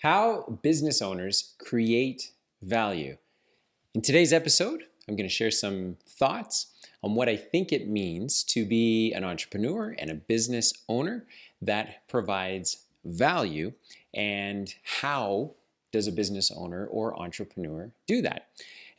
How business owners create value. In today's episode, I'm going to share some thoughts on what I think it means to be an entrepreneur and a business owner that provides value, and how does a business owner or entrepreneur do that.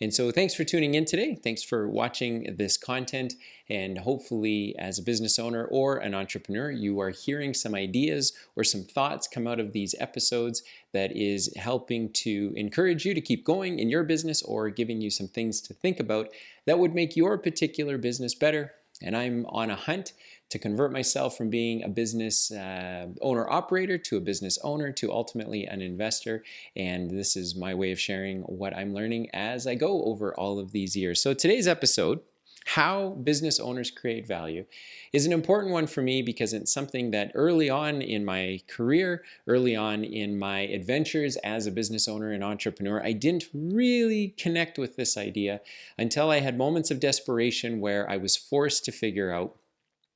And so thanks for tuning in today. Thanks for watching this content. And hopefully, as a business owner or an entrepreneur, you are hearing some ideas or some thoughts come out of these episodes that is helping to encourage you to keep going in your business, or giving you some things to think about that would make your particular business better. And I'm on a hunt to convert myself from being a business owner-operator to a business owner to ultimately an investor. And this is my way of sharing what I'm learning as I go over all of these years. So today's episode, how business owners create value, is an important one for me because it's something that early on in my career, early on in my adventures as a business owner and entrepreneur, I didn't really connect with this idea until I had moments of desperation where I was forced to figure out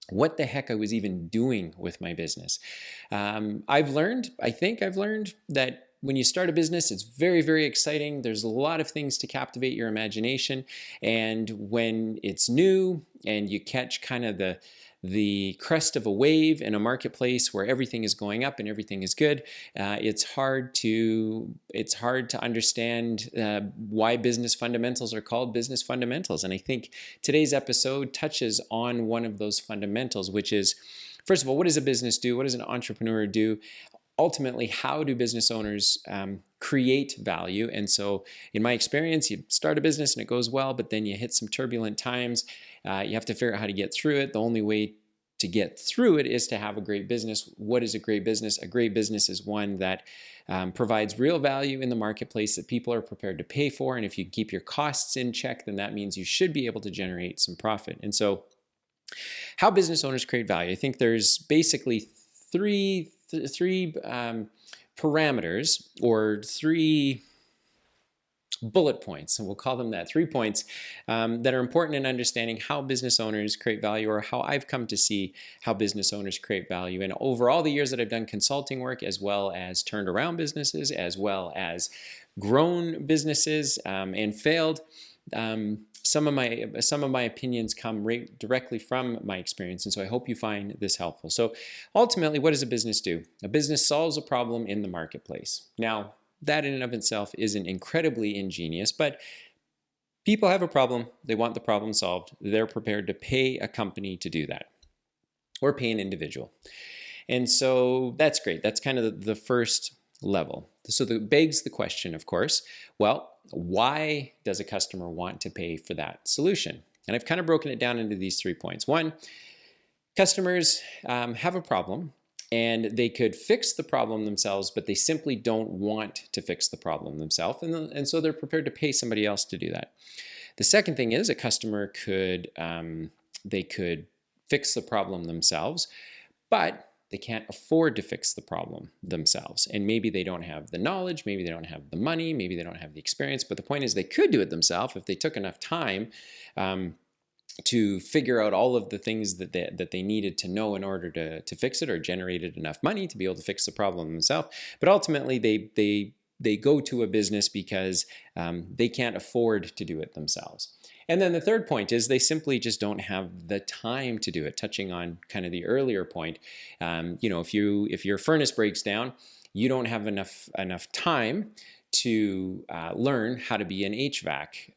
what the heck I was even doing with my business. I think I've learned that when you start a business, it's very, very exciting. There's a lot of things to captivate your imagination. And when it's new and you catch kind of the crest of a wave in a marketplace where everything is going up and everything is good, it's hard to understand why business fundamentals are called business fundamentals. And I think today's episode touches on one of those fundamentals, which is, first of all, what does a business do? What does an entrepreneur do? Ultimately, how do business owners create value? And so in my experience, you start a business and it goes well, but then you hit some turbulent times. You have to figure out how to get through it. The only way to get through it is to have a great business. What is a great business? A great business is one that provides real value in the marketplace that people are prepared to pay for. And if you keep your costs in check, then that means you should be able to generate some profit. And so how business owners create value, I think there's basically three parameters, or three bullet points, and we'll call them that, 3 points that are important in understanding how business owners create value, or how I've come to see how business owners create value. And over all the years that I've done consulting work, as well as turned around businesses, as well as grown businesses and failed, some of my opinions come right directly from my experience, and so I hope you find this helpful. So ultimately, what does a business do? A business solves a problem in the marketplace. Now, that in and of itself isn't incredibly ingenious, but people have a problem, they want the problem solved, they're prepared to pay a company to do that, or pay an individual. And so that's great. That's kind of the first level. So that begs the question, of course, well, why does a customer want to pay for that solution? And I've kind of broken it down into these 3 points. One, customers have a problem and they could fix the problem themselves, but they simply don't want to fix the problem themselves. And so they're prepared to pay somebody else to do that. The second thing is, a customer could fix the problem themselves, but they can't afford to fix the problem themselves. And maybe they don't have the knowledge, maybe they don't have the money, maybe they don't have the experience. But the point is, they could do it themselves if they took enough time to figure out all of the things that they needed to know in order to fix it, or generated enough money to be able to fix the problem themselves. But ultimately, they go to a business because they can't afford to do it themselves. And then the third point is, they simply just don't have the time to do it. Touching on kind of the earlier point, if your furnace breaks down, you don't have enough time to learn how to be an HVAC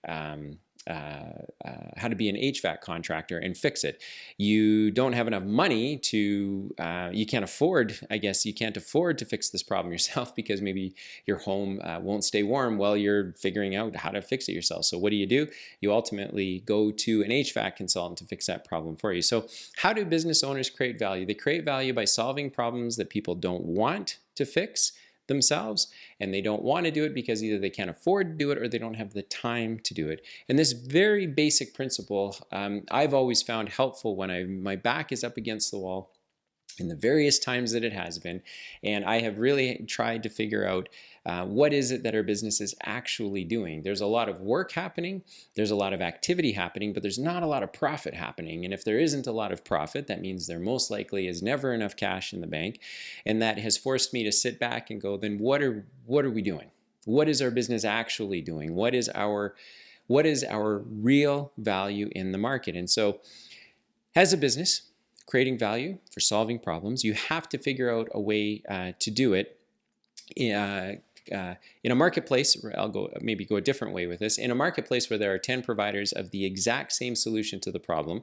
contractor and fix it. You don't have enough money to, you can't afford to fix this problem yourself, because maybe your home won't stay warm while you're figuring out how to fix it yourself. So what do? You ultimately go to an HVAC consultant to fix that problem for you. So how do business owners create value? They create value by solving problems that people don't want to fix themselves, and they don't want to do it because either they can't afford to do it or they don't have the time to do it. And this very basic principle I've always found helpful when my back is up against the wall in the various times that it has been. And I have really tried to figure out what is it that our business is actually doing. There's a lot of work happening, there's a lot of activity happening, but there's not a lot of profit happening. And if there isn't a lot of profit, that means there most likely is never enough cash in the bank. And that has forced me to sit back and go, then what are we doing? What is our business actually doing? What is our real value in the market? And so as a business, creating value for solving problems, you have to figure out a way to do it in a marketplace. I'll go a different way with this. In a marketplace where there are 10 providers of the exact same solution to the problem,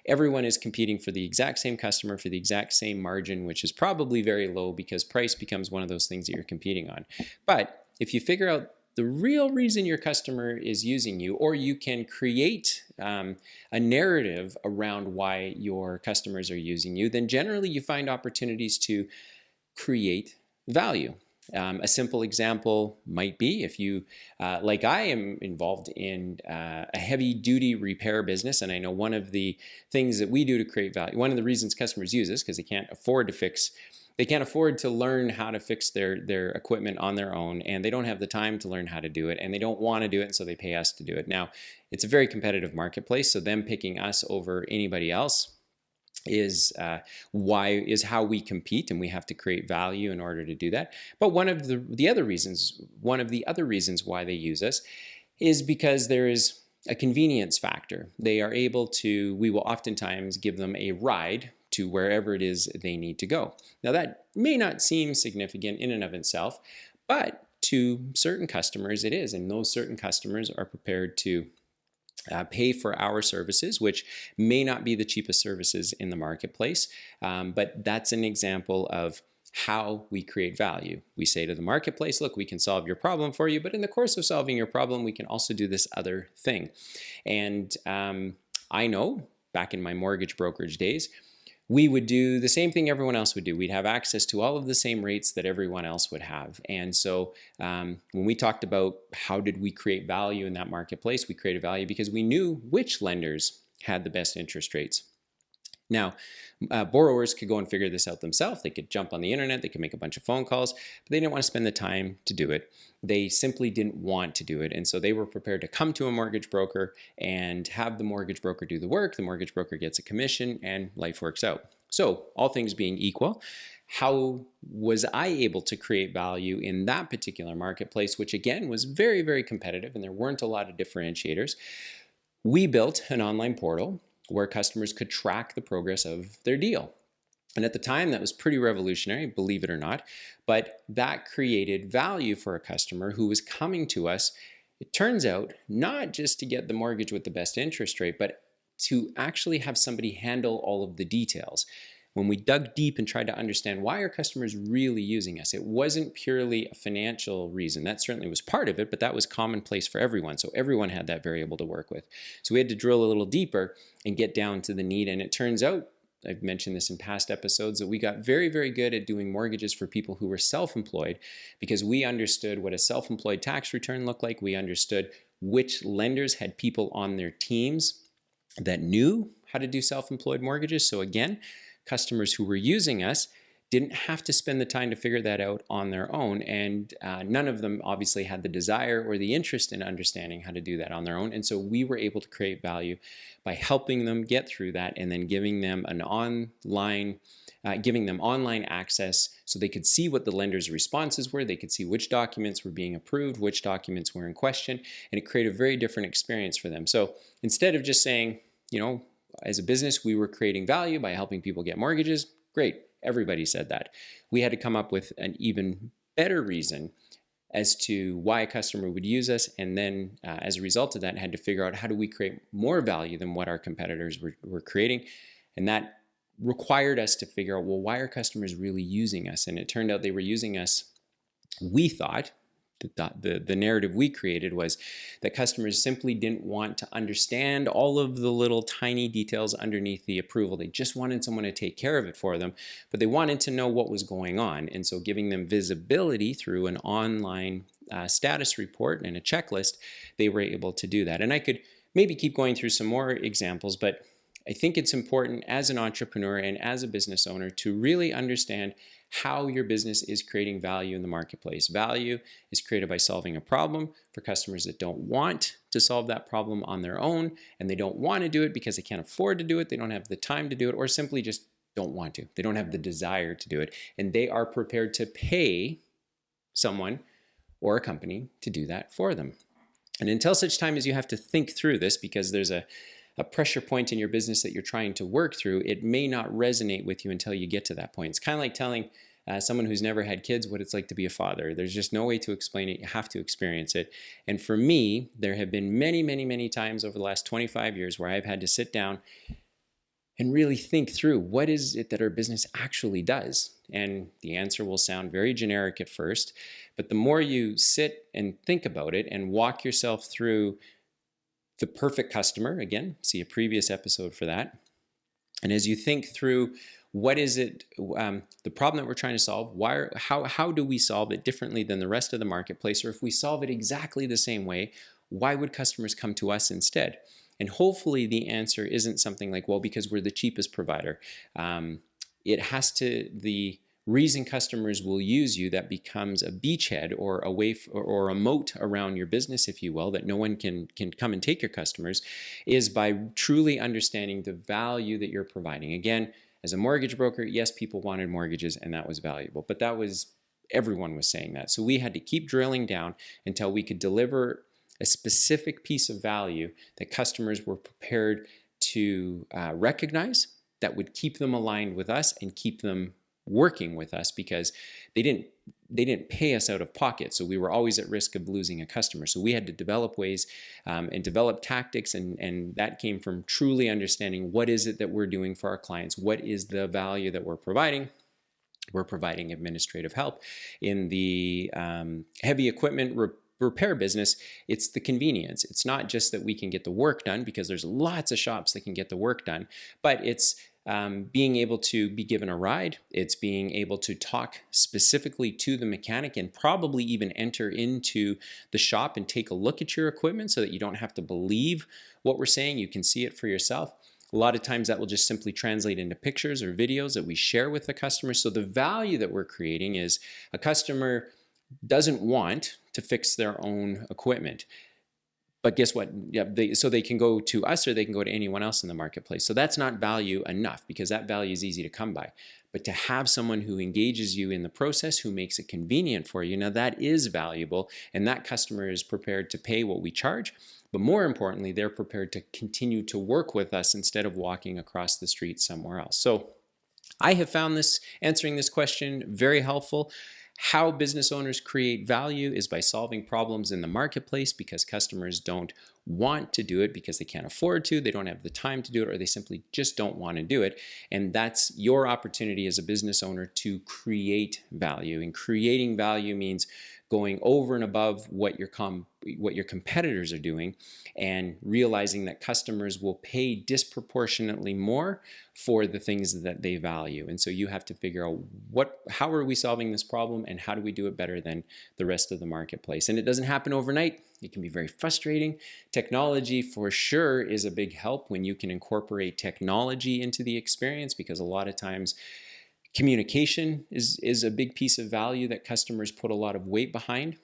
everyone is competing for the exact same customer for the exact same margin, which is probably very low because price becomes one of those things that you're competing on. But if you figure out the real reason your customer is using you, or you can create a narrative around why your customers are using you, then generally you find opportunities to create value. A simple example might be if you, like I am involved in a heavy duty repair business, and I know one of the things that we do to create value, one of the reasons customers use us because they can't afford to learn how to fix their equipment on their own, and they don't have the time to learn how to do it, and they don't want to do it, and so they pay us to do it. Now, it's a very competitive marketplace, so them picking us over anybody else is how we compete, and we have to create value in order to do that. But one of the other reasons why they use us is because there is a convenience factor. We will oftentimes give them a ride to wherever it is they need to go. Now that may not seem significant in and of itself, but to certain customers it is, and those certain customers are prepared to pay for our services, which may not be the cheapest services in the marketplace, but that's an example of how we create value. We say to the marketplace, look, we can solve your problem for you, but in the course of solving your problem, we can also do this other thing. And I know back in my mortgage brokerage days, we would do the same thing everyone else would do. We'd have access to all of the same rates that everyone else would have. And so when we talked about how did we create value in that marketplace, we created value because we knew which lenders had the best interest rates. Now, borrowers could go and figure this out themselves. They could jump on the internet, they could make a bunch of phone calls, but they didn't want to spend the time to do it. They simply didn't want to do it. And so they were prepared to come to a mortgage broker and have the mortgage broker do the work. The mortgage broker gets a commission and life works out. So all things being equal, how was I able to create value in that particular marketplace, which again was very, very competitive and there weren't a lot of differentiators? We built an online portal where customers could track the progress of their deal. And at the time, that was pretty revolutionary, believe it or not, but that created value for a customer who was coming to us, it turns out, not just to get the mortgage with the best interest rate, but to actually have somebody handle all of the details. When we dug deep and tried to understand why are customers really using us, it wasn't purely a financial reason. That certainly was part of it, but that was commonplace for everyone. So everyone had that variable to work with. So we had to drill a little deeper and get down to the need. And it turns out, I've mentioned this in past episodes, that we got very, very good at doing mortgages for people who were self-employed because we understood what a self-employed tax return looked like. We understood which lenders had people on their teams that knew how to do self-employed mortgages. So again, customers who were using us didn't have to spend the time to figure that out on their own, and none of them obviously had the desire or the interest in understanding how to do that on their own. And so we were able to create value by helping them get through that and then giving them online access so they could see what the lender's responses were, they could see which documents were being approved, which documents were in question, and it created a very different experience for them. So instead of just saying, as a business, we were creating value by helping people get mortgages. Great. Everybody said that. We had to come up with an even better reason as to why a customer would use us. And then as a result of that, had to figure out how do we create more value than what our competitors were creating. And that required us to figure out, well, why are customers really using us? And it turned out they were using us, we thought, the narrative we created was that customers simply didn't want to understand all of the little tiny details underneath the approval. They just wanted someone to take care of it for them, but they wanted to know what was going on. And so giving them visibility through an online status report and a checklist, they were able to do that. And I could maybe keep going through some more examples, but I think it's important as an entrepreneur and as a business owner to really understand how your business is creating value in the marketplace. Value is created by solving a problem for customers that don't want to solve that problem on their own, and they don't want to do it because they can't afford to do it, they don't have the time to do it, or simply just don't want to. They don't have the desire to do it, and they are prepared to pay someone or a company to do that for them. And until such time as you have to think through this, because there's a pressure point in your business that you're trying to work through, it may not resonate with you until you get to that point. It's kind of like telling someone who's never had kids what it's like to be a father. There's just no way to explain it. You have to experience it. And for me, there have been many, many, many times over the last 25 years where I've had to sit down and really think through what is it that our business actually does. And the answer will sound very generic at first, but the more you sit and think about it and walk yourself through the perfect customer, again, see a previous episode for that. And as you think through what is it, the problem that we're trying to solve, how do we solve it differently than the rest of the marketplace? Or if we solve it exactly the same way, why would customers come to us instead? And hopefully the answer isn't something like, well, because we're the cheapest provider. The reason customers will use you, that becomes a beachhead or a moat around your business, if you will, that no one can come and take your customers, is by truly understanding the value that you're providing. Again, as a mortgage broker, yes, people wanted mortgages and that was valuable, but everyone was saying that. So we had to keep drilling down until we could deliver a specific piece of value that customers were prepared to recognize, that would keep them aligned with us and keep them working with us, because they didn't pay us out of pocket. So we were always at risk of losing a customer. So we had to develop ways and develop tactics, and that came from truly understanding what is it that we're doing for our clients, what is the value that we're providing. We're providing administrative help. In the heavy equipment repair business, it's the convenience. It's not just that we can get the work done, because there's lots of shops that can get the work done, but it's being able to be given a ride. It's being able to talk specifically to the mechanic and probably even enter into the shop and take a look at your equipment so that you don't have to believe what we're saying. You can see it for yourself. A lot of times that will just simply translate into pictures or videos that we share with the customer. So the value that we're creating is a customer doesn't want to fix their own equipment. But guess what? So they can go to us or they can go to anyone else in the marketplace. So that's not value enough, because that value is easy to come by. But to have someone who engages you in the process, who makes it convenient for you, now that is valuable, and that customer is prepared to pay what we charge. But more importantly, they're prepared to continue to work with us instead of walking across the street somewhere else. So I have found answering this question very helpful. How business owners create value is by solving problems in the marketplace, because customers don't want to do it because they can't afford to, they don't have the time to do it, or they simply just don't want to do it. And that's your opportunity as a business owner to create value. And creating value means going over and above what your competitors are doing, and realizing that customers will pay disproportionately more for the things that they value. And so you have to figure out how are we solving this problem, and how do we do it better than the rest of the marketplace. And it doesn't happen overnight. It can be very frustrating. Technology for sure is a big help when you can incorporate technology into the experience, because a lot of times communication is a big piece of value that customers put a lot of weight behind,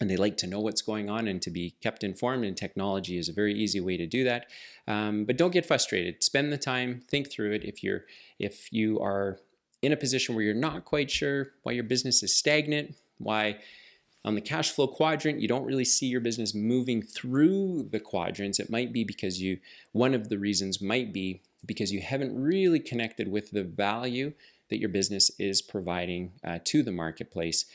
and they like to know what's going on and to be kept informed, and technology is a very easy way to do that. But don't get frustrated. Spend the time, think through it. If you are in a position where you're not quite sure why your business is stagnant, why on the cash flow quadrant you don't really see your business moving through the quadrants, it might be because one of the reasons might be because you haven't really connected with the value that your business is providing to the marketplace,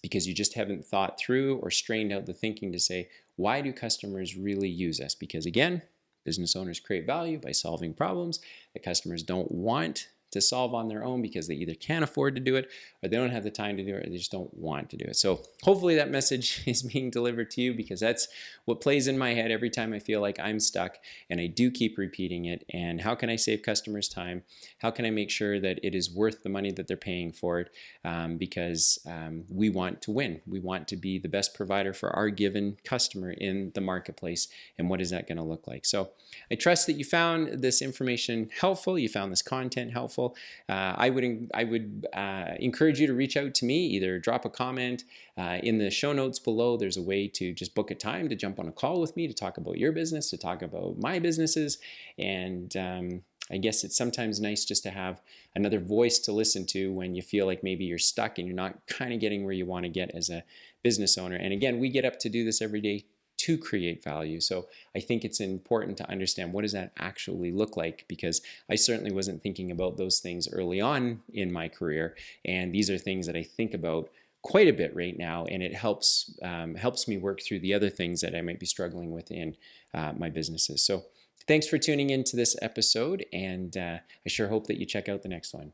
because you just haven't thought through or strained out the thinking to say, why do customers really use us? Because again, business owners create value by solving problems that customers don't want to solve on their own because they either can't afford to do it, or they don't have the time to do it, or they just don't want to do it. So hopefully that message is being delivered to you, because that's what plays in my head every time I feel like I'm stuck, and I do keep repeating it. And how can I save customers time? How can I make sure that it is worth the money that they're paying for it? Because we want to win. We want to be the best provider for our given customer in the marketplace. And what is that going to look like? So I trust that you found this information helpful. You found this content helpful. I would encourage you to reach out to me. Either drop a comment in the show notes below. There's a way to just book a time to jump on a call with me to talk about your business, to talk about my businesses. And I guess it's sometimes nice just to have another voice to listen to when you feel like maybe you're stuck and you're not kind of getting where you want to get as a business owner. And again, we get up to do this every day to create value. So I think it's important to understand, what does that actually look like? Because I certainly wasn't thinking about those things early on in my career. And these are things that I think about quite a bit right now, and it helps me work through the other things that I might be struggling with in my businesses. So thanks for tuning in to this episode, and I sure hope that you check out the next one.